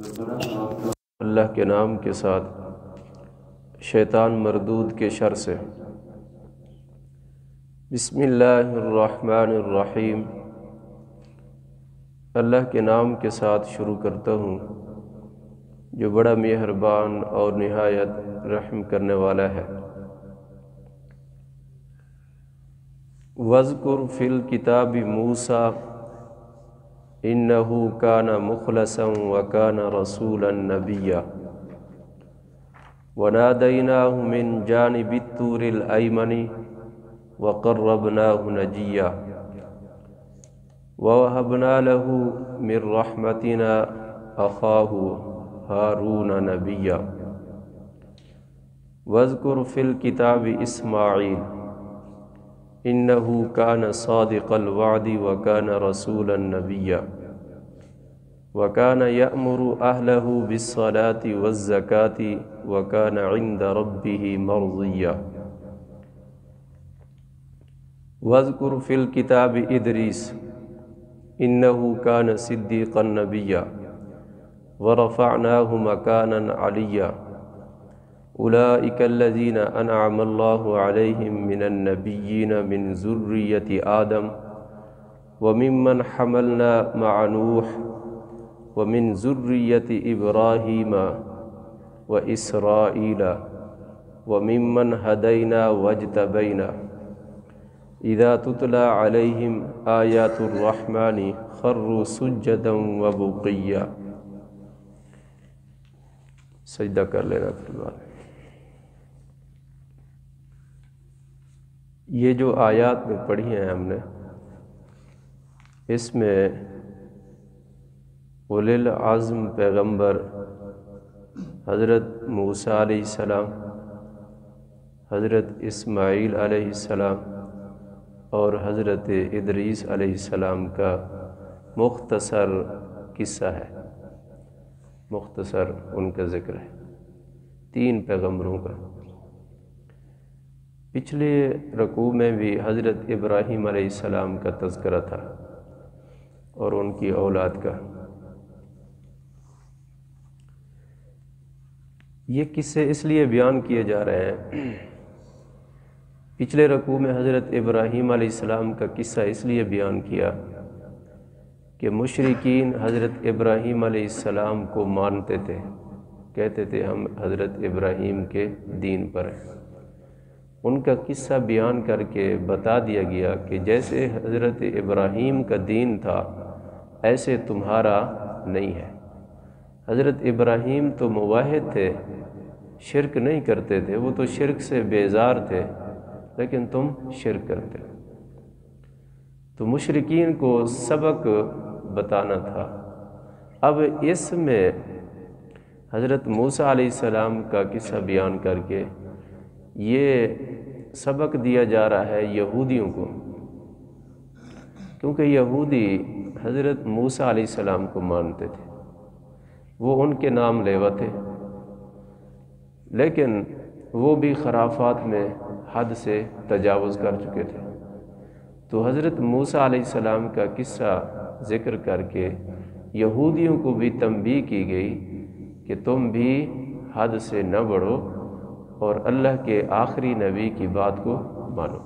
اللہ کے نام کے ساتھ شیطان مردود کے شر سے۔ بسم اللہ الرحمن الرحیم۔ اللہ کے نام کے ساتھ شروع کرتا ہوں جو بڑا مہربان اور نہایت رحم کرنے والا ہے۔ وَاذْكُرْ فِي الْكِتَابِ مُوسَىٰ إِنَّهُ كَانَ مُخْلَصًا وَكَانَ رَسُولًا نَبِيًّا وَنَادَيْنَاهُ مِنْ جَانِبِ الطُّورِ الْأَيْمَنِ وَقَرَّبْنَاهُ نَجِيًّا وَوَهَبْنَا لَهُ مِنْ رَحْمَتِنَا أَخَاهُ هَارُونَ نَبِيًّا وَاذْكُرْ فِي الْكِتَابِ إِسْمَاعِيلَ إِنَّهُ كَانَ صَادِقَ الْوَعْدِ وَكَانَ رَسُولًا نَبِيًّا وَكَانَ يَأْمُرُ أَهْلَهُ بِالصَّلَاةِ وَالزَّكَاةِ وَكَانَ عِندَ رَبِّهِ مَرْضِيًّا وَاذْكُرْ فِي الْكِتَابِ إِدْرِيسَ إِنَّهُ كَانَ صِدِّيقًا نَبِيًّا وَرَفَعْنَاهُ مَكَانًا عَلِيًّا أولئك الذين أنعم الله عليهم من النبيين من ذرية آدم وممن حملنا مع نوح ومن ذرية إبراهيم وإسرائيل وممن هدينا واجتبينا إذا تتلى عليهم آيات الرحمن خروا سجدا وبقيا۔ سجدہ کر لینا پھر بعد۔ یہ جو آیات میں پڑھی ہیں ہم نے، اس میں اولی العزم پیغمبر حضرت موسیٰ علیہ السلام، حضرت اسماعیل علیہ السلام اور حضرت ادریس علیہ السلام کا مختصر قصہ ہے، مختصر ان کا ذکر ہے، 3 پیغمبروں کا۔ پچھلے رکوع میں بھی حضرت ابراہیم علیہ السلام کا تذکرہ تھا اور ان کی اولاد کا۔ یہ قصے اس لیے بیان کیے جا رہے ہیں، پچھلے رکوع میں حضرت ابراہیم علیہ السلام کا قصہ اس لیے بیان کیا کہ مشرکین حضرت ابراہیم علیہ السلام کو مانتے تھے، کہتے تھے ہم حضرت ابراہیم کے دین پر ہیں۔ ان کا قصہ بیان کر کے بتا دیا گیا کہ جیسے حضرت ابراہیم کا دین تھا ایسے تمہارا نہیں ہے۔ حضرت ابراہیم تو موحد تھے، شرک نہیں کرتے تھے، وہ تو شرک سے بیزار تھے، لیکن تم شرک کرتے۔ تو مشرکین کو سبق بتانا تھا۔ اب اس میں حضرت موسیٰ علیہ السلام کا قصہ بیان کر کے یہ سبق دیا جا رہا ہے یہودیوں کو، کیونکہ یہودی حضرت موسیٰ علیہ السلام کو مانتے تھے، وہ ان کے نام لیوا تھے، لیکن وہ بھی خرافات میں حد سے تجاوز کر چکے تھے۔ تو حضرت موسیٰ علیہ السلام کا قصہ ذکر کر کے یہودیوں کو بھی تنبیہ کی گئی کہ تم بھی حد سے نہ بڑھو اور اللہ کے آخری نبی کی بات کو مانو۔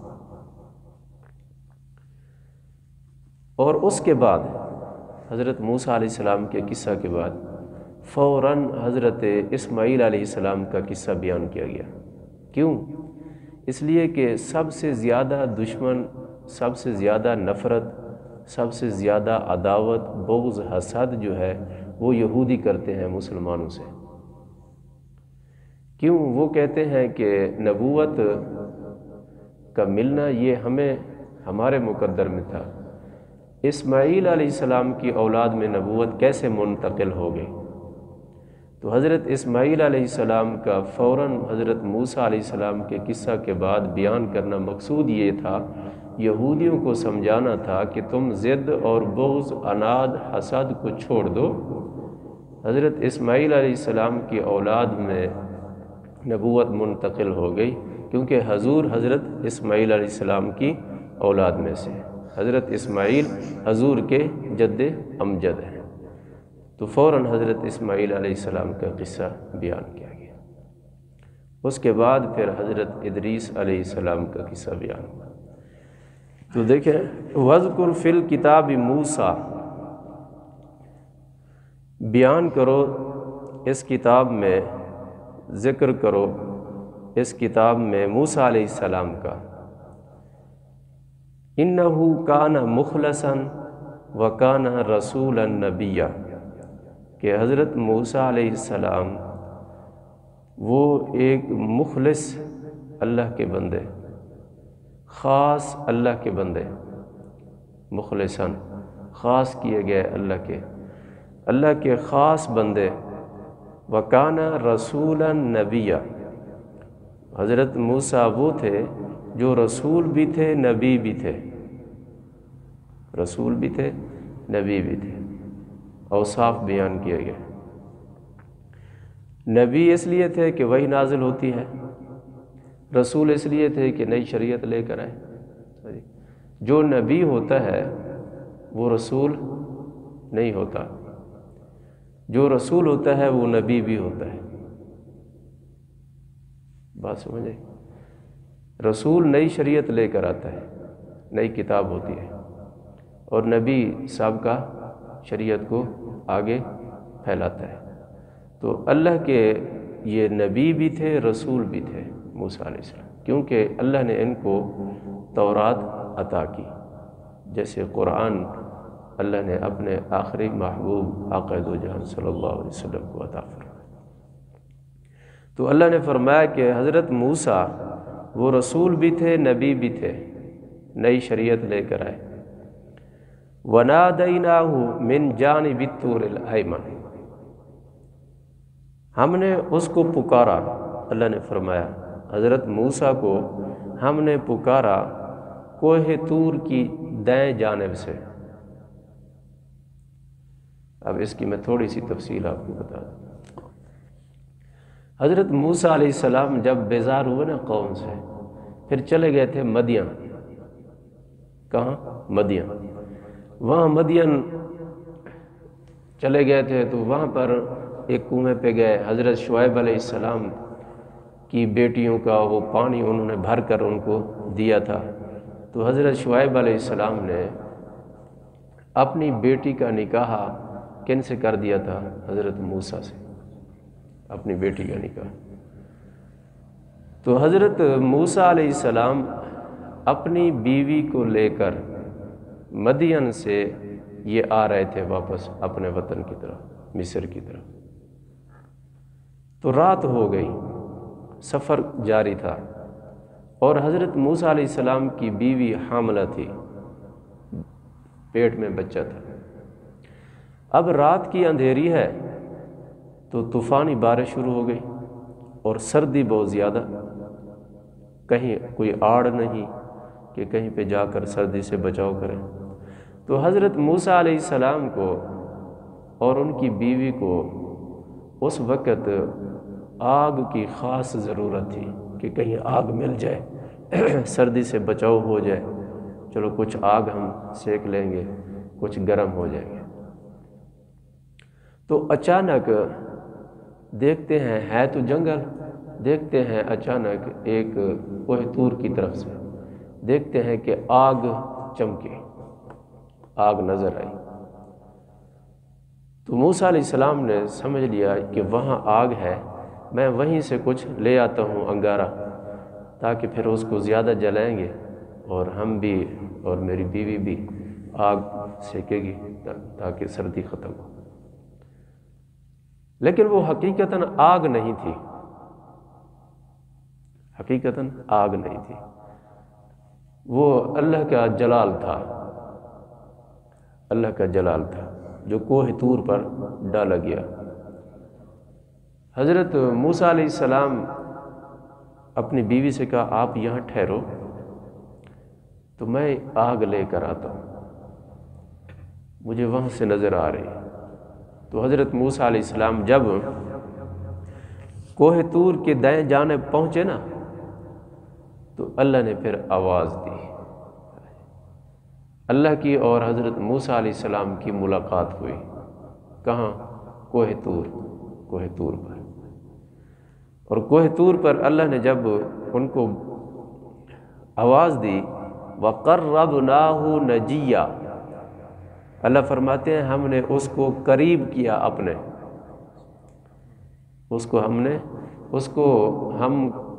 اور اس کے بعد حضرت موسیٰ علیہ السلام کے قصہ کے بعد فوراً حضرت اسماعیل علیہ السلام کا قصہ بیان کیا گیا۔ کیوں؟ اس لیے کہ سب سے زیادہ دشمن، سب سے زیادہ نفرت، سب سے زیادہ عداوت، بغض، حسد جو ہے وہ یہودی کرتے ہیں مسلمانوں سے۔ کیوں؟ وہ کہتے ہیں کہ نبوت کا ملنا یہ ہمارے مقدر میں تھا، اسماعیل علیہ السلام کی اولاد میں نبوت کیسے منتقل ہو گئی؟ تو حضرت اسماعیل علیہ السلام کا فوراً حضرت موسیٰ علیہ السلام کے قصہ کے بعد بیان کرنا مقصود یہ تھا، یہودیوں کو سمجھانا تھا کہ تم ضد اور بغض، عناد، حسد کو چھوڑ دو۔ حضرت اسماعیل علیہ السلام کی اولاد میں نبوت منتقل ہو گئی، کیونکہ حضور حضرت اسماعیل علیہ السلام کی اولاد میں سے، حضرت اسماعیل حضور کے جد امجد ہیں۔ تو فوراً حضرت اسماعیل علیہ السلام کا قصہ بیان کیا گیا۔ اس کے بعد پھر حضرت ادریس علیہ السلام کا قصہ بیان ہوا۔ تو دیکھیں وَاذْكُرْ فِي الْكِتَابِ مُوسیٰ، بیان کرو اس کتاب میں، ذکر کرو اس کتاب میں موسیٰ علیہ السلام کا، اِنَّهُ كَانَ مُخْلَصًا وَكَانَ رَسُولًا نَبِيًّا، کہ حضرت موسیٰ علیہ السلام وہ ایک مخلص اللہ کے بندے، خاص اللہ کے بندے، مخلصاً خاص کیے گئے اللہ کے خاص بندے، وَكَانَ رَسُولًا نَبِيًّا، حضرت موسیٰ وہ تھے جو رسول بھی تھے نبی بھی تھے، رسول بھی تھے نبی بھی تھے۔ اوصاف بیان کیے گئے۔ نبی اس لیے تھے کہ وحی نازل ہوتی ہے، رسول اس لیے تھے کہ نئی شریعت لے کر آئے۔ جو نبی ہوتا ہے وہ رسول نہیں ہوتا، جو رسول ہوتا ہے وہ نبی بھی ہوتا ہے۔ بات سمجھے؟ رسول نئی شریعت لے کر آتا ہے، نئی کتاب ہوتی ہے، اور نبی سابقہ شریعت کو آگے پھیلاتا ہے۔ تو اللہ کے یہ نبی بھی تھے، رسول بھی تھے موسیٰ علیہ السلام، کیونکہ اللہ نے ان کو تورات عطا کی، جیسے قرآن اللہ نے اپنے آخری محبوب آقا دو جہان صلی اللہ علیہ وسلم کو عطا فرمایا۔ تو اللہ نے فرمایا کہ حضرت موسیٰ وہ رسول بھی تھے نبی بھی تھے، نئی شریعت لے کر آئے۔ وَنَادَيْنَاهُ مِنْ جَانِبِ الطُّورِ الْأَيْمَنِ، ہم نے اس کو پکارا، اللہ نے فرمایا حضرت موسیٰ کو ہم نے پکارا کوہ طور کی دائیں جانب سے۔ اب اس کی میں تھوڑی سی تفصیل آپ کو بتا دوں۔ حضرت موسیٰ علیہ السلام جب بیزار ہوئے نا قوم سے، پھر چلے گئے تھے مدین۔ کہاں؟ مدین۔ وہاں مدین چلے گئے تھے تو وہاں پر ایک کنویں پہ گئے، حضرت شعیب علیہ السلام کی بیٹیوں کا وہ پانی انہوں نے بھر کر ان کو دیا تھا۔ تو حضرت شعیب علیہ السلام نے اپنی بیٹی کا نکاح کن سے کر دیا تھا؟ حضرت موسیٰ سے، اپنی بیٹی کا نکاح۔ تو حضرت موسیٰ علیہ السلام اپنی بیوی کو لے کر مدین سے یہ آ رہے تھے واپس اپنے وطن کی طرف، مصر کی طرف۔ تو رات ہو گئی، سفر جاری تھا، اور حضرت موسیٰ علیہ السلام کی بیوی حاملہ تھی، پیٹ میں بچہ تھا۔ اب رات کی اندھیری ہے تو طوفانی بارش شروع ہو گئی، اور سردی بہت زیادہ، کہیں کوئی آڑ نہیں کہ کہیں پہ جا کر سردی سے بچاؤ کریں۔ تو حضرت موسیٰ علیہ السلام کو اور ان کی بیوی کو اس وقت آگ کی خاص ضرورت تھی کہ کہیں آگ مل جائے، سردی سے بچاؤ ہو جائے، چلو کچھ آگ ہم سیک لیں گے، کچھ گرم ہو جائیں گے۔ تو اچانک دیکھتے ہیں، ہے تو جنگل، دیکھتے ہیں اچانک ایک کوہ طور کی طرف سے دیکھتے ہیں کہ آگ چمکی، آگ نظر آئی۔ تو موسیٰ علیہ السلام نے سمجھ لیا کہ وہاں آگ ہے، میں وہیں سے کچھ لے آتا ہوں انگارہ، تاکہ پھر اس کو زیادہ جلائیں گے اور ہم بھی اور میری بیوی بھی آگ سیکے گی تاکہ سردی ختم ہو۔ لیکن وہ حقیقتاً آگ نہیں تھی، حقیقتاً آگ نہیں تھی، وہ اللہ کا جلال تھا، اللہ کا جلال تھا جو کوہ طور پر ڈالا گیا۔ حضرت موسیٰ علیہ السلام اپنی بیوی سے کہا آپ یہاں ٹھہرو تو میں آگ لے کر آتا ہوں، مجھے وہاں سے نظر آ رہی ہے۔ تو حضرت موسیٰ علیہ السلام جب کوہ طور کے دائیں جانب پہنچے نا تو اللہ نے پھر آواز دی، اللہ کی اور حضرت موسیٰ علیہ السلام کی ملاقات ہوئی۔ کہاں؟ کوہ طور پر. اور کوہ طور پر اللہ نے جب ان کو آواز دی وَقَرَّبْنَاهُ نَجِيًّا، اللہ فرماتے ہیں ہم نے اس کو قریب کیا اپنے،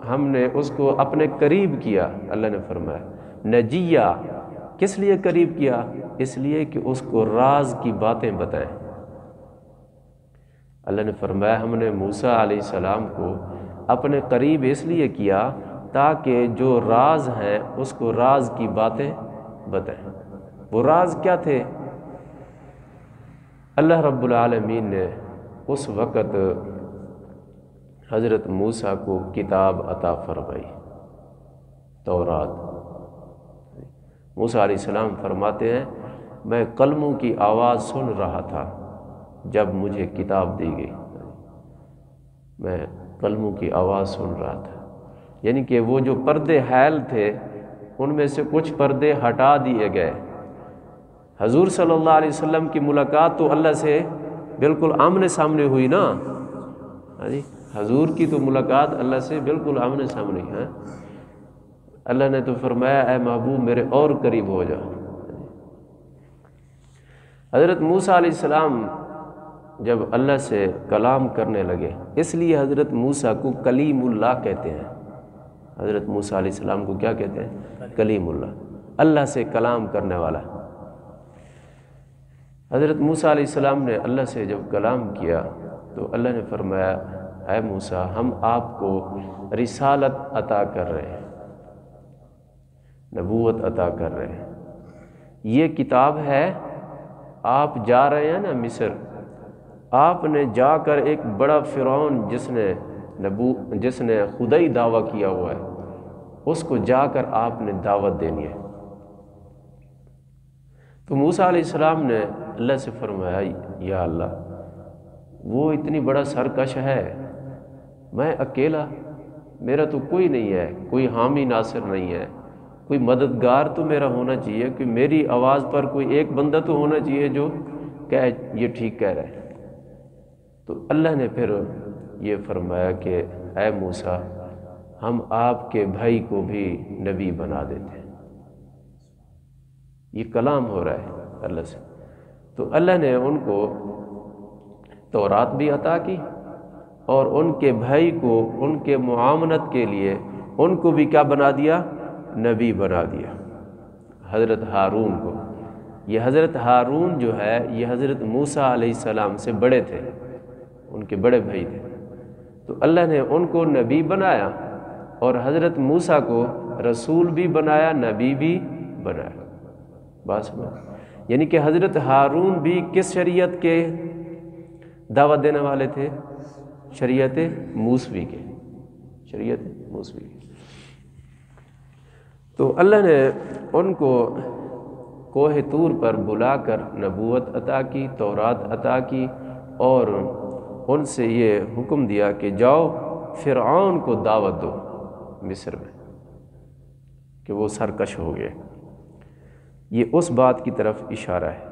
ہم نے اس کو اپنے قریب کیا. اللہ نے فرمایا نجیہ، کس لیے قریب کیا؟ اس لیے کہ اس کو راز کی باتیں بتائیں. اللہ نے فرمایا ہم نے موسیٰ علیہ السلام کو اپنے قریب اس لیے کیا تاکہ جو راز ہیں اس کو راز کی باتیں بتائیں. وہ راز کیا تھے؟ اللہ رب العالمین نے اس وقت حضرت موسیٰ کو کتاب عطا فرمائی، تورات. موسیٰ علیہ السلام فرماتے ہیں میں قلموں کی آواز سن رہا تھا جب مجھے کتاب دی گئی. میں قلموں کی آواز سن رہا تھا، یعنی کہ وہ جو پردے حائل تھے ان میں سے کچھ پردے ہٹا دیے گئے. حضور صلی اللہ علیہ وسلم کی ملاقات تو اللہ سے بالکل آمنے سامنے ہوئی نا. حضور کی تو ملاقات اللہ سے بالکل آمنے سامنے ہے. اللہ نے تو فرمایا اے محبوب میرے اور قریب ہو جا. حضرت موسیٰ علیہ السلام جب اللہ سے کلام کرنے لگے، اس لیے حضرت موسیٰ کو کلیم اللہ کہتے ہیں. حضرت موسیٰ علیہ السلام کو کیا کہتے ہیں؟ کلیم اللہ، اللہ سے کلام کرنے والا. حضرت موسیٰ علیہ السلام نے اللہ سے جب کلام کیا تو اللہ نے فرمایا اے موسیٰ ہم آپ کو رسالت عطا کر رہے ہیں، نبوت عطا کر رہے ہیں. یہ کتاب ہے، آپ جا رہے ہیں نا مصر، آپ نے جا کر ایک بڑا فرعون جس نے خدائی دعویٰ کیا ہوا ہے اس کو جا کر آپ نے دعوت دینی ہے. تو موسیٰ علیہ السلام نے اللہ سے فرمایا یا اللہ وہ اتنی بڑا سرکش ہے، میں اکیلا، میرا تو کوئی نہیں ہے، کوئی حامی ناصر نہیں ہے، کوئی مددگار تو میرا ہونا چاہیے کہ میری آواز پر کوئی ایک بندہ تو ہونا چاہیے جو کہے یہ ٹھیک کہہ رہا ہے. تو اللہ نے پھر یہ فرمایا کہ اے موسیٰ ہم آپ کے بھائی کو بھی نبی بنا دیتے ہیں. یہ کلام ہو رہا ہے اللہ سے. تو اللہ نے ان کو تورات بھی عطا کی اور ان کے بھائی کو ان کے معاونت کے لیے ان کو بھی کیا بنا دیا؟ نبی بنا دیا، حضرت ہارون کو. یہ حضرت ہارون جو ہے یہ حضرت موسیٰ علیہ السلام سے بڑے تھے، ان کے بڑے بھائی تھے. تو اللہ نے ان کو نبی بنایا اور حضرت موسیٰ کو رسول بھی بنایا، نبی بھی بنایا. بات سمجھ؟ یعنی کہ حضرت ہارون بھی کس شریعت کے دعوت دینے والے تھے؟ شریعت موسوی کے، شریعت موسوی کے. تو اللہ نے ان کو کوہ طور پر بلا کر نبوت عطا کی، تورات عطا کی اور ان سے یہ حکم دیا کہ جاؤ فرعون کو دعوت دو مصر میں کہ وہ سرکش ہو گئے. یہ اس بات کی طرف اشارہ ہے.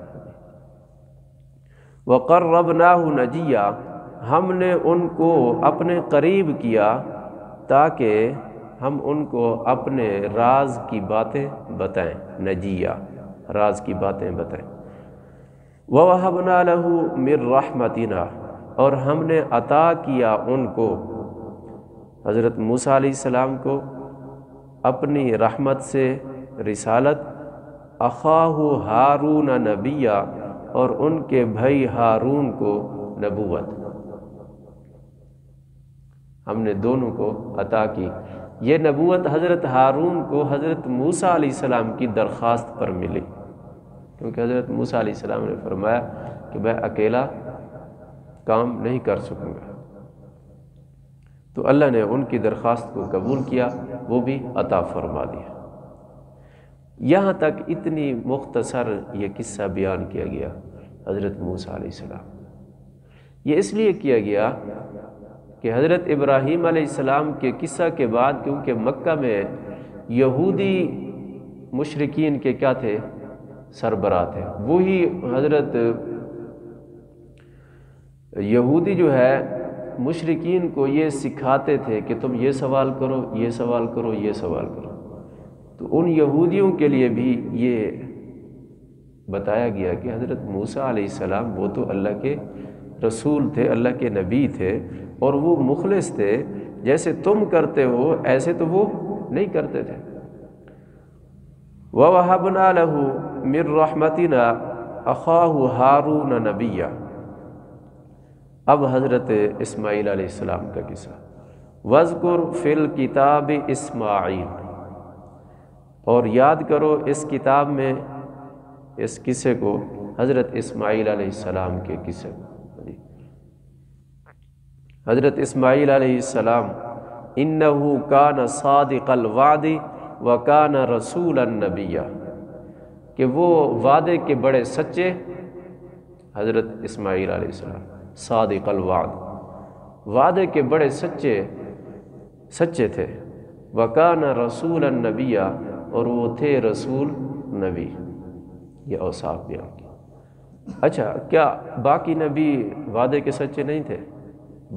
وَقَرَّبْنَاهُ نَجِيًّا، ہم نے ان کو اپنے قریب کیا تاکہ ہم ان کو اپنے راز کی باتیں بتائیں. نجیہ، راز کی باتیں بتائیں. وَوَهَبْنَا لَهُ مِن رَحْمَتِنَا، اور ہم نے عطا کیا ان کو، حضرت موسیٰ علیہ السلام کو اپنی رحمت سے رسالت. اخاہ ہارون نبیہ، اور ان کے بھائی ہارون کو نبوت. ہم نے دونوں کو عطا کی. یہ نبوت حضرت ہارون کو حضرت موسیٰ علیہ السلام کی درخواست پر ملی، کیونکہ حضرت موسیٰ علیہ السلام نے فرمایا کہ میں اکیلا کام نہیں کر سکوں گا. تو اللہ نے ان کی درخواست کو قبول کیا، وہ بھی عطا فرما دیا. یہاں تک اتنی مختصر یہ قصہ بیان کیا گیا حضرت موسیٰ علیہ السلام. یہ اس لیے کیا گیا کہ حضرت ابراہیم علیہ السلام کے قصہ کے بعد، کیونکہ مکہ میں یہودی مشرکین کے کیا تھے؟ سربراہ تھے. وہی حضرت یہودی جو ہے مشرکین کو یہ سکھاتے تھے کہ تم یہ سوال کرو، یہ سوال کرو، یہ سوال کرو۔ تو ان یہودیوں کے لیے بھی یہ بتایا گیا کہ حضرت موسیٰ علیہ السلام وہ تو اللہ کے رسول تھے، اللہ کے نبی تھے، اور وہ مخلص تھے، جیسے تم کرتے ہو ایسے تو وہ نہیں کرتے تھے۔ وَوَهَبْنَا لَهُ مِن رَحْمَتِنَا أَخَاهُ هَارُونَ نَبِيًّا۔ اب حضرت اسماعیل علیہ السلام کا قصہ، وَاذْكُرْ فِي الْكِتَابِ اسماعیل، اور یاد کرو اس کتاب میں اس قصے کو، حضرت اسماعیل علیہ السلام کے قصے کو۔ حضرت اسماعیل علیہ السلام انہو کان صادق الوعد وکان رسولا نبیا، کہ وہ وعدے کے بڑے سچے، حضرت اسماعیل علیہ السلام صادق الوعد، وعدے کے بڑے سچے تھے، وکان رسولا نبیا، اور وہ تھے رسول نبی۔ یہ اوصاف بیان کی۔ اچھا، کیا باقی نبی وعدے کے سچے نہیں تھے؟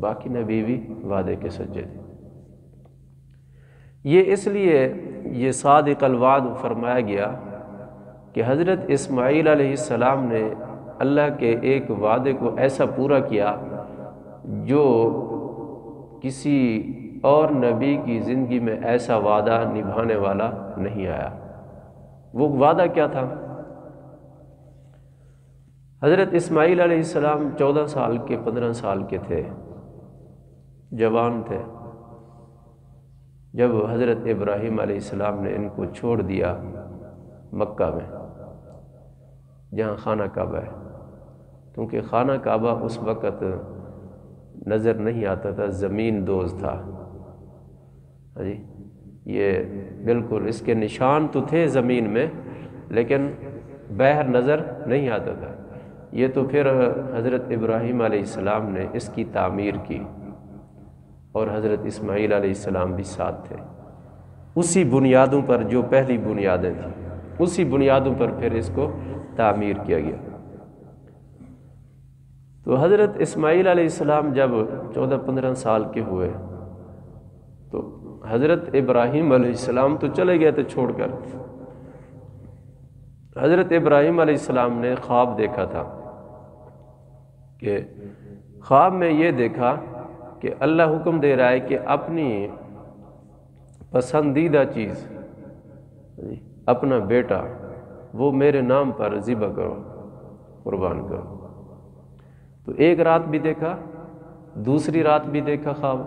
باقی نبی بھی وعدے کے سچے تھے۔ یہ اس لیے یہ صادق الوعد فرمایا گیا کہ حضرت اسماعیل علیہ السلام نے اللہ کے ایک وعدے کو ایسا پورا کیا جو کسی اور نبی کی زندگی میں ایسا وعدہ نبھانے والا نہیں آیا۔ وہ وعدہ کیا تھا؟ حضرت اسماعیل علیہ السلام 14 سال کے 15 سال کے تھے، جوان تھے، جب حضرت ابراہیم علیہ السلام نے ان کو چھوڑ دیا مکہ میں، جہاں خانہ کعبہ ہے، کیونکہ خانہ کعبہ اس وقت نظر نہیں آتا تھا، زمین دوز تھا۔ جی، یہ بالکل اس کے نشان تو تھے زمین میں، لیکن باہر نظر نہیں آتا تھا۔ یہ تو پھر حضرت ابراہیم علیہ السلام نے اس کی تعمیر کی، اور حضرت اسماعیل علیہ السلام بھی ساتھ تھے، اسی بنیادوں پر جو پہلی بنیادیں تھیں، اسی بنیادوں پر پھر اس کو تعمیر کیا گیا۔ تو حضرت اسماعیل علیہ السلام جب 14-15 سال کے ہوئے تو حضرت ابراہیم علیہ السلام تو چلے گئے تھے چھوڑ کر۔ حضرت ابراہیم علیہ السلام نے خواب دیکھا تھا، کہ خواب میں یہ دیکھا کہ اللہ حکم دے رہا ہے کہ اپنی پسندیدہ چیز، اپنا بیٹا، وہ میرے نام پر ذبح کرو، قربان کرو۔ تو ایک رات بھی دیکھا، دوسری رات بھی دیکھا خواب،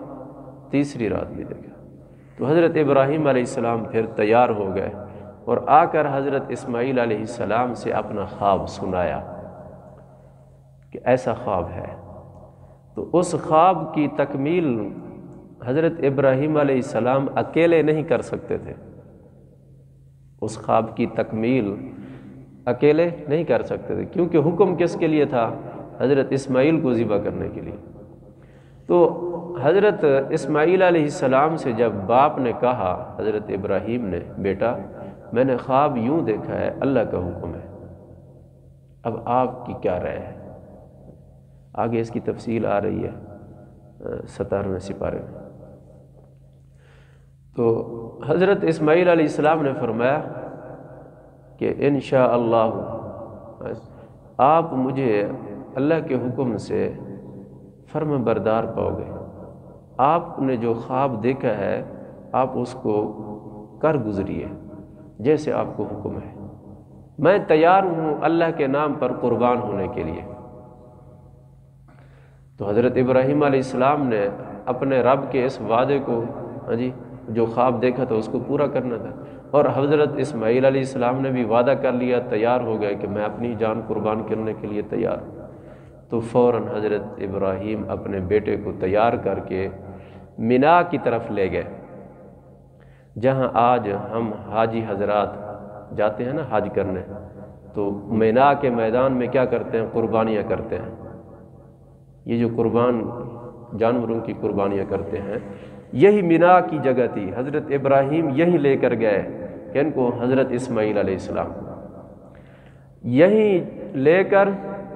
تیسری رات بھی دیکھا۔ تو حضرت ابراہیم علیہ السلام پھر تیار ہو گئے اور آ کر حضرت اسماعیل علیہ السلام سے اپنا خواب سنایا کہ ایسا خواب ہے۔ تو اس خواب کی تکمیل حضرت ابراہیم علیہ السلام اکیلے نہیں کر سکتے تھے، اس خواب کی تکمیل اکیلے نہیں کر سکتے تھے، کیونکہ حکم کس کے لیے تھا؟ حضرت اسماعیل کو ذبح کرنے کے لیے۔ تو حضرت اسماعیل علیہ السلام سے جب باپ نے کہا، حضرت ابراہیم نے، بیٹا میں نے خواب یوں دیکھا ہے، اللہ کا حکم ہے، اب آپ کی کیا رائے ہے؟ آگے اس کی تفصیل آ رہی ہے 17ویں سپارے میں۔ تو حضرت اسماعیل علیہ السلام نے فرمایا کہ انشاءاللہ آپ مجھے اللہ کے حکم سے فرما بردار پاؤ گے، آپ نے جو خواب دیکھا ہے آپ اس کو کر گزریے جیسے آپ کو حکم ہے، میں تیار ہوں اللہ کے نام پر قربان ہونے کے لیے۔ تو حضرت ابراہیم علیہ السلام نے اپنے رب کے اس وعدے کو، جو خواب دیکھا تھا اس کو پورا کرنا تھا، اور حضرت اسماعیل علیہ السلام نے بھی وعدہ کر لیا، تیار ہو گئے کہ میں اپنی جان قربان کرنے کے لیے تیار ہوں۔ تو فوراً حضرت ابراہیم اپنے بیٹے کو تیار کر کے مینا کی طرف لے گئے، جہاں آج ہم حاجی حضرات جاتے ہیں نا حج کرنے، تو مینا کے میدان میں کیا کرتے ہیں؟ قربانیاں کرتے ہیں۔ یہ جو قربان جانوروں کی قربانیاں کرتے ہیں، یہی مینا کی جگہ تھی۔ حضرت ابراہیم یہی لے کر گئے کہ ان کو حضرت اسماعیل علیہ السلام یہیں لے کر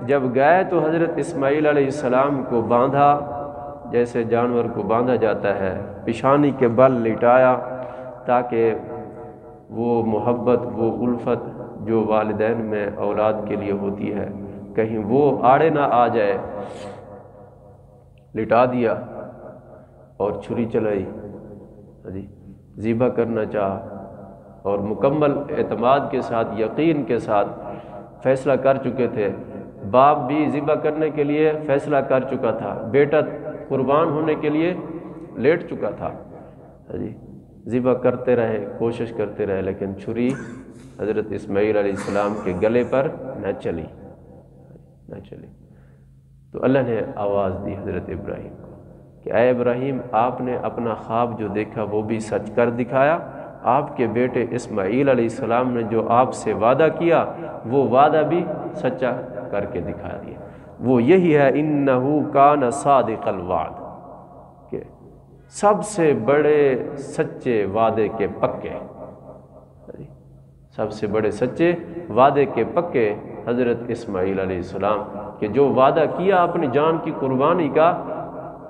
جب گئے تو حضرت اسماعیل علیہ السلام کو باندھا، جیسے جانور کو باندھا جاتا ہے، پیشانی کے بل لٹایا تاکہ وہ محبت، وہ الفت جو والدین میں اولاد کے لیے ہوتی ہے کہیں وہ آڑے نہ آ جائے، لٹا دیا اور چھری چلائی، ذبح کرنا چاہا، اور مکمل اعتماد کے ساتھ، یقین کے ساتھ فیصلہ کر چکے تھے۔ باپ بھی ذبح کرنے کے لیے فیصلہ کر چکا تھا، بیٹا قربان ہونے کے لیے لیٹ چکا تھا، ذبح کرتے رہے، کوشش کرتے رہے، لیکن چھری حضرت اسماعیل علیہ السلام کے گلے پر نہ چلی۔ تو اللہ نے آواز دی حضرت ابراہیم کو کہ اے ابراہیم، آپ نے اپنا خواب جو دیکھا وہ بھی سچ کر دکھایا، آپ کے بیٹے اسماعیل علیہ السلام نے جو آپ سے وعدہ کیا وہ وعدہ بھی سچا کر کے دکھا دیا۔ وہ یہی ہے انہو کان صادق الوعد، کہ سب سے بڑے سچے وعدے کے پکے، سب سے بڑے سچے وعدے کے پکے حضرت اسماعیل علیہ السلام، کہ جو وعدہ کیا اپنی جان کی قربانی کا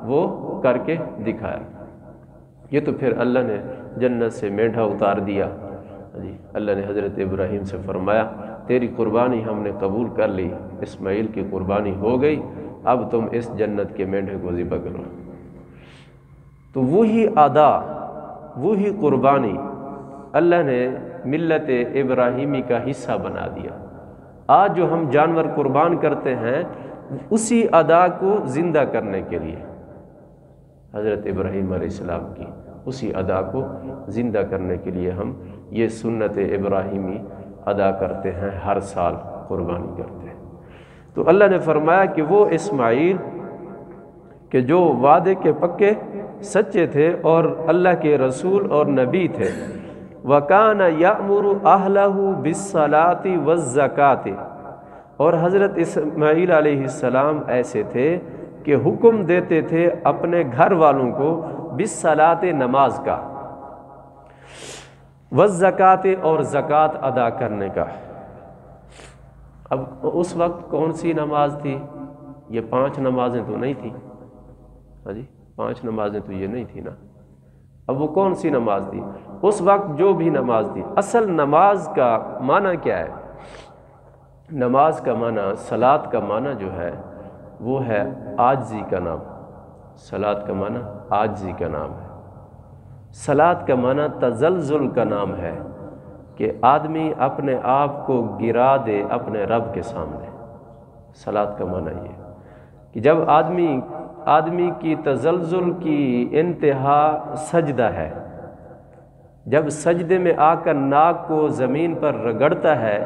وہ کر کے دکھایا۔ یہ تو پھر اللہ نے جنت سے مینڈھا اتار دیا، اللہ نے حضرت ابراہیم سے فرمایا تیری قربانی ہم نے قبول کر لی، اسماعیل کی قربانی ہو گئی، اب تم اس جنت کے مینڈھے کو ذبح کرو۔ تو وہی ادا، وہی قربانی اللہ نے ملت ابراہیمی کا حصہ بنا دیا۔ آج جو ہم جانور قربان کرتے ہیں اسی ادا کو زندہ کرنے کے لیے، حضرت ابراہیم علیہ السلام کی اسی ادا کو زندہ کرنے کے لیے ہم یہ سنت ابراہیمی ادا کرتے ہیں، ہر سال قربانی کرتے ہیں۔ تو اللہ نے فرمایا کہ وہ اسماعیل کہ جو وعدے کے پکے سچے تھے اور اللہ کے رسول اور نبی تھے، وَكَانَ يَأْمُرُ أَهْلَهُ بِالصَّلَاةِ وَالزَّكَاةِ، اور حضرت اسماعیل علیہ السلام ایسے تھے کہ حکم دیتے تھے اپنے گھر والوں کو بالصلاۃ، نماز کا، والزکاۃ، اور زکوٰۃ ادا کرنے کا۔ اب اس وقت کون سی نماز تھی؟ یہ 5 نمازیں تو نہیں تھیں، 5 نمازیں تو یہ نہیں تھی نا۔ اب وہ کون سی نماز تھی؟ اس وقت جو بھی نماز تھی۔ اصل نماز کا معنی کیا ہے؟ نماز کا معنی، صلاۃ کا معنی جو ہے وہ ہے عاجزی کا نام۔ صلاۃ کا معنی عاجزی کا نام ہے۔ صلاۃ کا معنی تزلزل کا نام ہے، کہ آدمی اپنے آپ کو گرا دے اپنے رب کے سامنے۔ صلاۃ کا معنی یہ کہ جب آدمی کی تزلزل کی انتہا سجدہ ہے، جب سجدے میں آ کر ناک کو زمین پر رگڑتا ہے،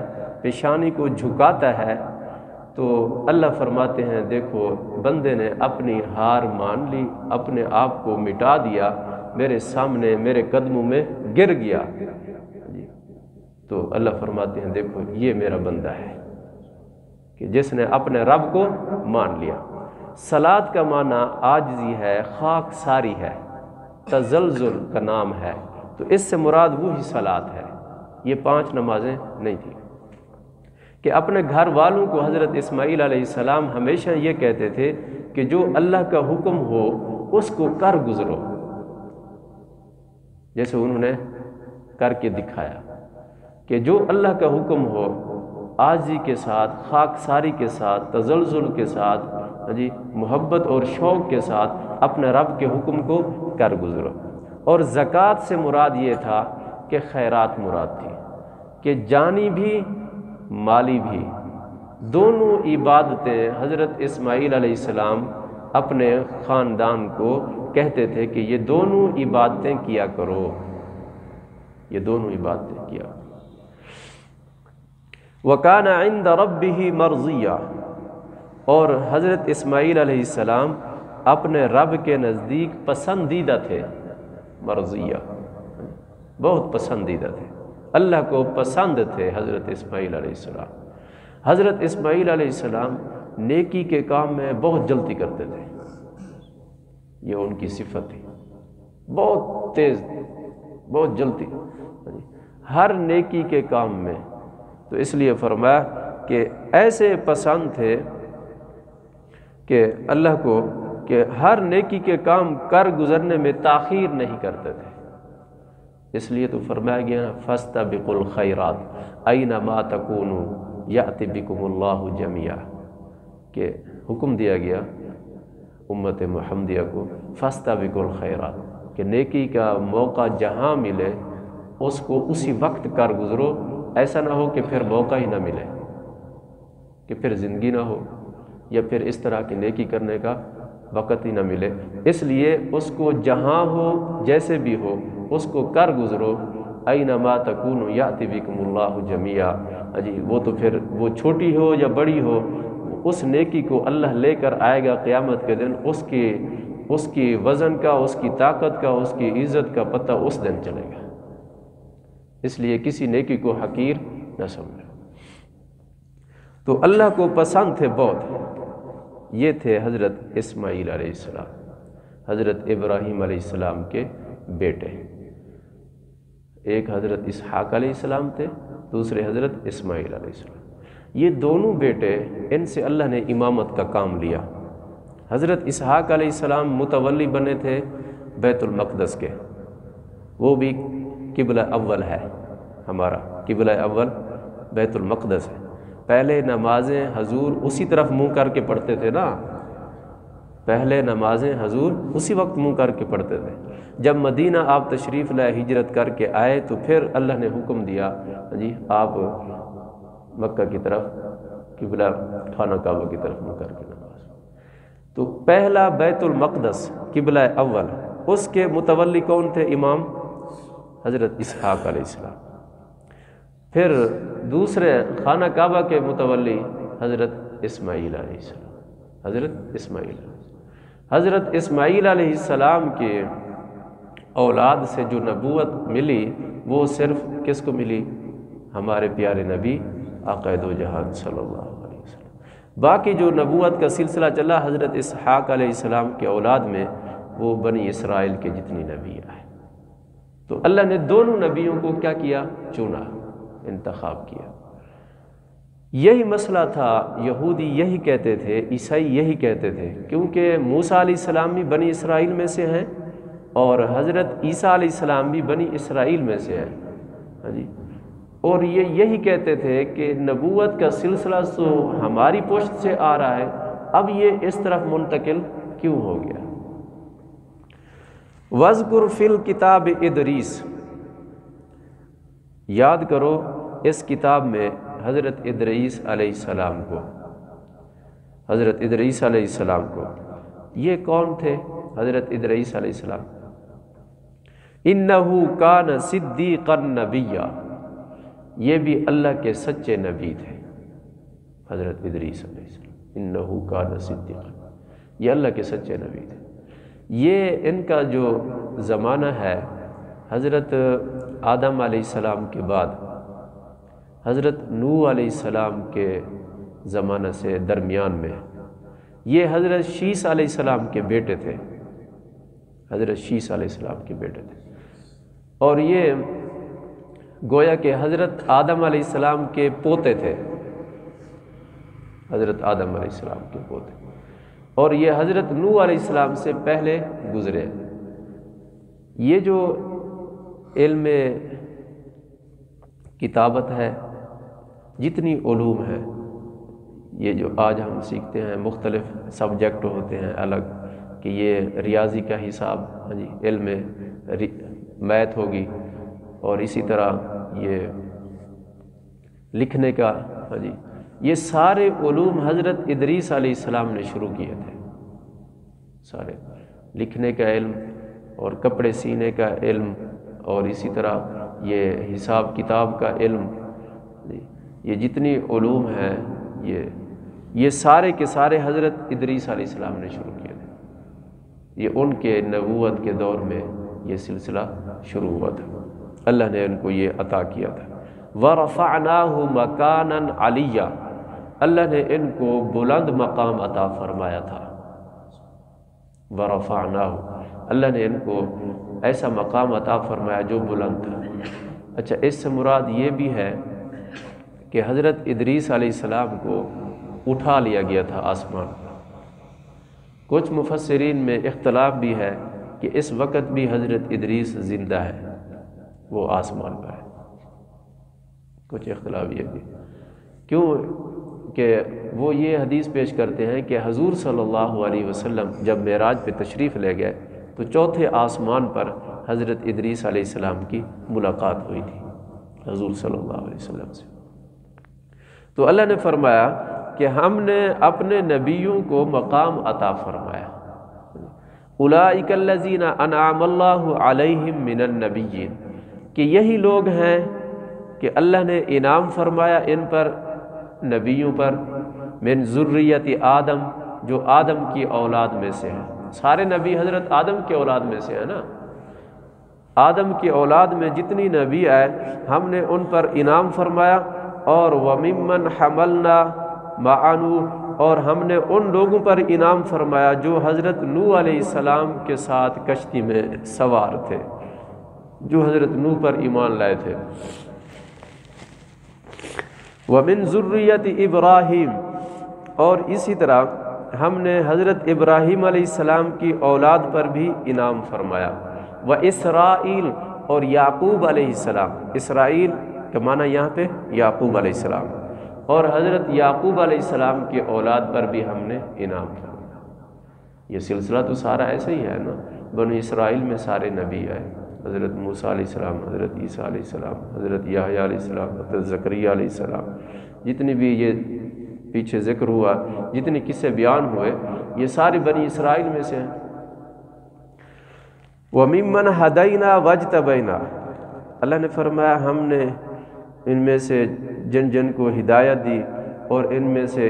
پیشانی کو جھکاتا ہے، تو اللہ فرماتے ہیں دیکھو بندے نے اپنی ہار مان لی، اپنے آپ کو مٹا دیا، میرے سامنے میرے قدموں میں گر گیا۔ تو اللہ فرماتے ہیں دیکھو یہ میرا بندہ ہے کہ جس نے اپنے رب کو مان لیا۔ صلاۃ کا معنی عاجزی ہے، خاک ساری ہے، تزلزل کا نام ہے، تو اس سے مراد وہی صلاۃ ہے۔ یہ 5 نمازیں نہیں تھیں کہ اپنے گھر والوں کو حضرت اسماعیل علیہ السلام ہمیشہ یہ کہتے تھے کہ جو اللہ کا حکم ہو اس کو کر گزرو، جیسے انہوں نے کر کے دکھایا کہ جو اللہ کا حکم ہو عاجزی کے ساتھ، خاک ساری کے ساتھ، تزلزل کے ساتھ، محبت اور شوق کے ساتھ اپنے رب کے حکم کو کر گزرو۔ اور زکوٰۃ سے مراد یہ تھا کہ خیرات مراد تھی، کہ جانی بھی مالی بھی، دونوں عبادتیں حضرت اسماعیل علیہ السلام اپنے خاندان کو کہتے تھے کہ یہ دونوں عبادتیں کیا کرو، یہ دونوں عبادتیں کیا کرو۔ وَكَانَ عِنْدَ رَبِّهِ مَرْضِيًّا، اور حضرت اسماعیل علیہ السلام اپنے رب کے نزدیک پسندیدہ تھے۔ مرضیہ، بہت پسندیدہ تھے، اللہ کو پسند تھے حضرت اسماعیل علیہ السلام۔ حضرت اسماعیل علیہ السلام نیکی کے کام میں بہت جلدی کرتے تھے، یہ ان کی صفت تھی، بہت تیز، بہت جلدی ہر نیکی کے کام میں۔ تو اس لیے فرمایا کہ ایسے پسند تھے کہ اللہ کو کہ ہر نیکی کے کام کر گزرنے میں تاخیر نہیں کرتے تھے، اس لیے تو فرمایا گیا فاستبقوا الخیرات اینما تکونوا یأت بکم اللہ جمیعا، کہ حکم دیا گیا امت محمدیہ کو فاستبقوا الخیرات، کہ نیکی کا موقع جہاں ملے اس کو اسی وقت کر گزرو، ایسا نہ ہو کہ پھر موقع ہی نہ ملے، کہ پھر زندگی نہ ہو یا پھر اس طرح کی نیکی کرنے کا وقت ہی نہ ملے۔ اس لیے اس کو جہاں ہو جیسے بھی ہو اس کو کر گزرو، اینما تکونوا یأتی بکم اللہ جمیعا، جی وہ تو پھر وہ چھوٹی ہو یا بڑی ہو، اس نیکی کو اللہ لے کر آئے گا قیامت کے دن، اس کی وزن کا، اس کی طاقت کا، اس کی عزت کا پتہ اس دن چلے گا۔ اس لیے کسی نیکی کو حقیر نہ سمجھو۔ تو اللہ کو پسند تھے بہت، یہ تھے حضرت اسماعیل علیہ السلام، حضرت ابراہیم علیہ السلام کے بیٹے، ایک حضرت اسحاق علیہ السلام تھے، دوسرے حضرت اسماعیل علیہ السلام۔ یہ دونوں بیٹے، ان سے اللہ نے امامت کا کام لیا۔ حضرت اسحاق علیہ السلام متولی بنے تھے بیت المقدس کے، وہ بھی قبلہ اول ہے، ہمارا قبلہ اول بیت المقدس ہے۔ پہلے نمازیں حضور اسی طرف منہ کر کے پڑھتے تھے نا، پہلے نمازیں حضور اسی وقت منہ کر کے پڑھتے تھے۔ جب مدینہ آپ تشریف لائے، ہجرت کر کے آئے، تو پھر اللہ نے حکم دیا جی آپ مکہ کی طرف قبلہ خانہ کعبہ کی طرف منہ کر کے نماز۔ تو پہلا بیت المقدس قبلہ اول، اس کے متولی کون تھے؟ امام حضرت اسحاق علیہ السلام۔ پھر دوسرے خانہ کعبہ کے متولی حضرت اسماعیل علیہ السلام، حضرت اسماعیل علیہ السلام۔ حضرت اسماعیل علیہ السلام کے اولاد سے جو نبوت ملی وہ صرف کس کو ملی؟ ہمارے پیارے نبی آقا دو جہان صلی اللہ علیہ وسلم۔ باقی جو نبوت کا سلسلہ چلا حضرت اسحاق علیہ السلام کے اولاد میں، وہ بنی اسرائیل کے جتنی نبی آئے۔ تو اللہ نے دونوں نبیوں کو کیا کیا؟ چنا، انتخاب کیا۔ یہی مسئلہ تھا، یہودی یہی کہتے تھے، عیسائی یہی کہتے تھے، کیونکہ موسیٰ علیہ السلام بھی بنی اسرائیل میں سے ہیں اور حضرت عیسیٰ علیہ السلام بھی بنی اسرائیل میں سے ہیں، ہاں جی، اور یہ یہی کہتے تھے کہ نبوت کا سلسلہ تو ہماری پشت سے آ رہا ہے، اب یہ اس طرف منتقل کیوں ہو گیا؟ وَاذْكُرْ فِي الْكِتَابِ ادریس، یاد کرو اس کتاب میں حضرت ادریس علیہ السلام کو، حضرت ادریس علیہ السلام کو۔ یہ کون تھے حضرت ادریس علیہ السلام؟ اِنَّهُ كَانَ صِدِّيقًا نَبِيًّا، یہ بھی اللہ کے سچے نبی تھے، حضرت ادریس علیہ السلام۔ اِنَّهُ كَانَ صِدِّيقًا، یہ اللہ کے سچے نبی تھے۔ یہ ان کا جو زمانہ ہے حضرت آدم علیہ السلام کے بعد حضرت نوح علیہ السلام کے زمانہ سے درمیان میں، یہ حضرت شیس علیہ السلام کے بیٹے تھے، حضرت شیس علیہ السلام کے بیٹے تھے، اور یہ گویا کہ حضرت آدم علیہ السلام کے پوتے تھے، حضرت آدم علیہ السلام کے پوتے، اور یہ حضرت نوح علیہ السلام سے پہلے گزرے۔ یہ جو علم کتابت ہے، جتنی علوم ہے، یہ جو آج ہم سیکھتے ہیں، مختلف سبجیکٹ ہوتے ہیں الگ، کہ یہ ریاضی کا حساب، ہاں جی، علم میتھ ہوگی، اور اسی طرح یہ لکھنے کا، ہاں جی، یہ سارے علوم حضرت ادریس علیہ السلام نے شروع کیے تھے، سارے لکھنے کا علم اور کپڑے سینے کا علم اور اسی طرح یہ حساب کتاب کا علم، یہ جتنی علوم ہیں یہ سارے کے سارے حضرت ادریس علیہ السلام نے شروع کیے تھے۔ یہ ان کے نبوت کے دور میں یہ سلسلہ شروع ہوا تھا، اللہ نے ان کو یہ عطا کیا تھا۔ وَرَفَعْنَاهُ مَكَانًا عَلِيًّا، اللہ نے ان کو بلند مقام عطا فرمایا تھا۔ وَرَفَعْنَاهُ، اللہ نے ان کو ایسا مقام عطا فرمایا جو بلند تھا۔ اچھا، اس سے مراد یہ بھی ہے کہ حضرت ادریس علیہ السلام کو اٹھا لیا گیا تھا آسمان، کچھ مفسرین میں اختلاف بھی ہے کہ اس وقت بھی حضرت ادریس زندہ ہے، وہ آسمان پر ہے۔ کچھ اختلاف یہ بھی کیوں کہ وہ یہ حدیث پیش کرتے ہیں کہ حضور صلی اللہ علیہ وسلم جب معراج پہ تشریف لے گئے تو چوتھے آسمان پر حضرت ادریس علیہ السلام کی ملاقات ہوئی تھی حضور صلی اللہ علیہ وسلم سے۔ تو اللہ نے فرمایا کہ ہم نے اپنے نبیوں کو مقام عطا فرمایا، اولئک الذین انعم اللہ علیہم من النبیین، کہ یہی لوگ ہیں کہ اللہ نے انعام فرمایا ان پر، نبیوں پر، من ذریت آدم، جو آدم کی اولاد میں سے ہیں۔ سارے نبی حضرت آدم کی اولاد میں سے ہیں نا، آدم کی اولاد میں جتنی نبی آئے ہم نے ان پر انعام فرمایا، اور وَمِمَّنْ حَمَلْنَا مَعَ نُوحٍ، اور ہم نے ان لوگوں پر انعام فرمایا جو حضرت نوح علیہ السلام کے ساتھ کشتی میں سوار تھے، جو حضرت نوح پر ایمان لائے تھے۔ وَمِن ذُرِّيَّةِ إِبْرَاهِيمَ، اور اسی طرح ہم نے حضرت ابراہیم علیہ السلام کی اولاد پر بھی انعام فرمایا، وَإِسْرَائِيل، اور یعقوب علیہ السلام، اسرائیل کا معنی یہاں پہ یعقوب علیہ السلام، اور حضرت یعقوب علیہ السلام کی اولاد پر بھی ہم نے انعام فرمایا۔ یہ سلسلہ تو سارا ایسا ہی ہے نا، بنی اسرائیل میں سارے نبی آئے، حضرت موسیٰ علیہ السلام، حضرت عیسیٰ علیہ السلام، حضرت یحییٰ علیہ السلام، حضرت زکریا علیہ السلام، جتنی بھی یہ پیچھے ذکر ہوا، جتنے قصے بیان ہوئے، یہ سارے بنی اسرائیل میں سے ہیں۔ وَمِمَّنْ هَدَيْنَا وَاجْتَبَيْنَا، اللہ نے فرمایا ہم نے ان میں سے جن جن کو ہدایت دی اور ان میں سے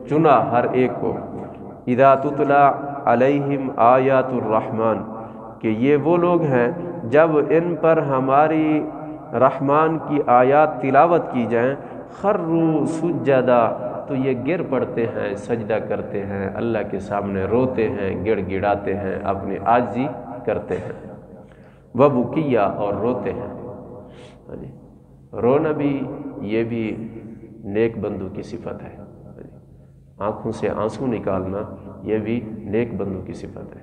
چنا ہر ایک کو، اِذَا تُتْلَى عَلَيْهِمْ آیَاتُ الرحمن، کہ یہ وہ لوگ ہیں جب ان پر ہماری رحمان کی آیات تلاوت کی جائیں، خروا سجدا، تو یہ گر پڑتے ہیں، سجدہ کرتے ہیں، اللہ کے سامنے روتے ہیں، گڑ گڑاتے ہیں، اپنی عاجزی کرتے ہیں، وبکیا، اور روتے ہیں۔ رونا بھی یہ بھی نیک بندوں کی صفت ہے، آنکھوں سے آنسو نکالنا یہ بھی نیک بندوں کی صفت ہے،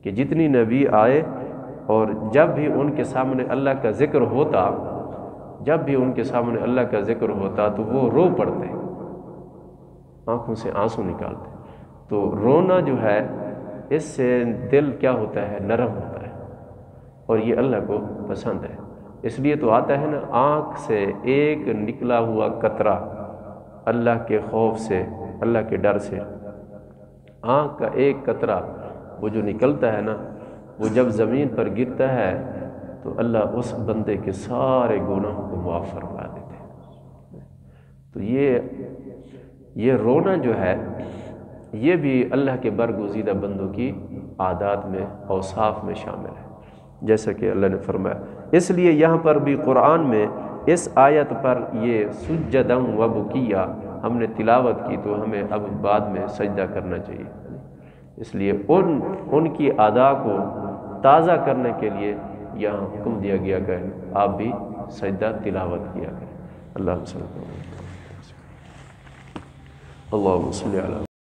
کہ جتنی نبی آئے اور جب بھی ان کے سامنے اللہ کا ذکر ہوتا، جب بھی ان کے سامنے اللہ کا ذکر ہوتا تو وہ رو پڑتے، آنکھوں سے آنسو نکالتے۔ تو رونا جو ہے اس سے دل کیا ہوتا ہے، نرم ہوتا ہے، اور یہ اللہ کو پسند ہے۔ اس لیے تو آتا ہے نا، آنکھ سے ایک نکلا ہوا قطرہ اللہ کے خوف سے، اللہ کے ڈر سے، آنکھ کا ایک قطرہ وہ جو نکلتا ہے نا، وہ جب زمین پر گرتا ہے تو اللہ اس بندے کے سارے گناہوں کو معاف فرما دیتے ہیں۔ تو یہ رونا جو ہے یہ بھی اللہ کے برگزیدہ بندوں کی عادات میں، اوصاف میں شامل ہے، جیسا کہ اللہ نے فرمایا۔ اس لیے یہاں پر بھی قرآن میں اس آیت پر یہ سجدا و بکیا ہم نے تلاوت کی، تو ہمیں اب بعد میں سجدہ کرنا چاہیے۔ اس لیے ان کی ادا کو تازہ کرنے کے لیے یہاں حکم دیا گیا کہ آپ بھی سجدہ تلاوت کیا کریں۔ اللہ صلی اللہ علیہ وسلم، اللہم صلی علی